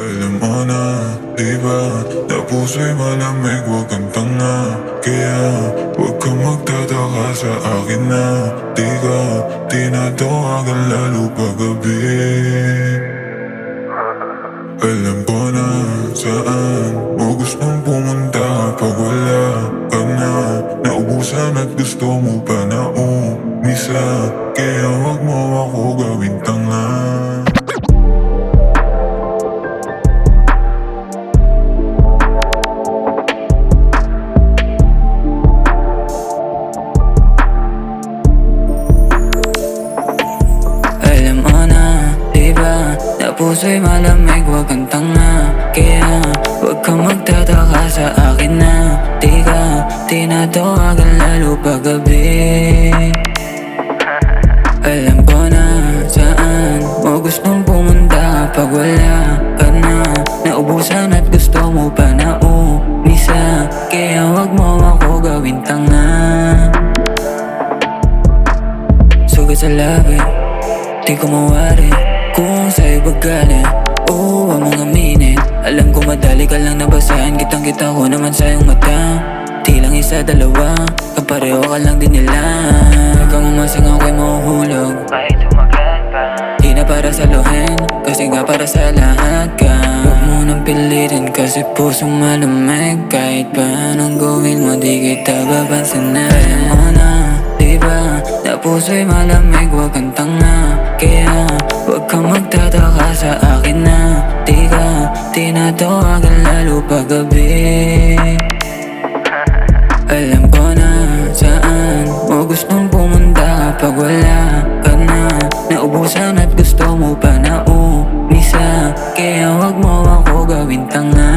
Alam mo na, diba, na puso'y malamig, huwag kang tanga. Kaya, huwag kang magtataka sa akin na di ka tinatawagan lalo paggabi. Alam ko na saan mo gustong pumunta pag wala ka na. Naubusan at gusto mo pa na umisa, kaya huwag mo ako gawing tanga. Alam mo na, diba, na puso'y malamig, huwag kang tanga. Kaya huwag kang magtataka sa akin na di ka tinatawagan lalo paggabi. Alam ko na saan mo gustong pumunta pag wala ka na. Naubusan at gusto mo pa na umisa, kaya huwag mo ako gawing tanga. Sugat sa labi, di ko mawari kung sa'yo ba galing. Oo, huwag mong aminin. Alam ko madali ka lang nabasahan, kitang-kita ko naman sa iyong mata. Di lang isa, dalawa, kapareho ka lang din nila. Huwag kang umasang ako'y mahuhulog, Bakit tumagal pa? di na para sa luhin, kasi nga para sa lahat ka. Huwag mo nang pilitin kasi pusong malamig. Kahit pa anong gawin mo, di kita babansin na. Alam mo na, diba, na puso'y malamig, huwag kang tanga. Kaya huwag kang magtataka sa akin na di ka tinatawagan lalo paggabi. Alam ko na saan mo gustong pumunta pag wala ka na. Naubusan at gusto mo pa na umisa, kaya huwag mo ako gawing tanga.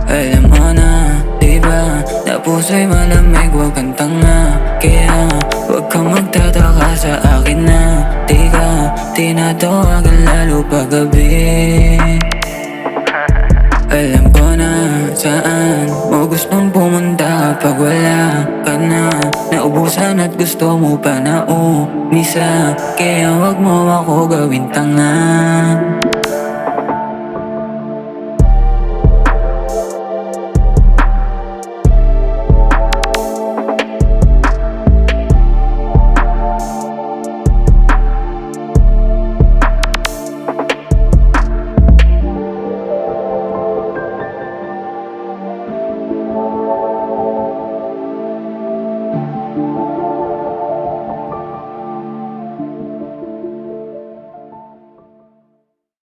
Alam mo na, diba, na puso'y malamig, huwag kang tanga. Kaya huwag kang magtataka sa akin na di ka tinatawagan lalo paggabi. Alam ko na saan mo gustong pumunta pag wala ka na. Naubusan at gusto mo pa na umisa, kaya huwag mo ako gawing tanga.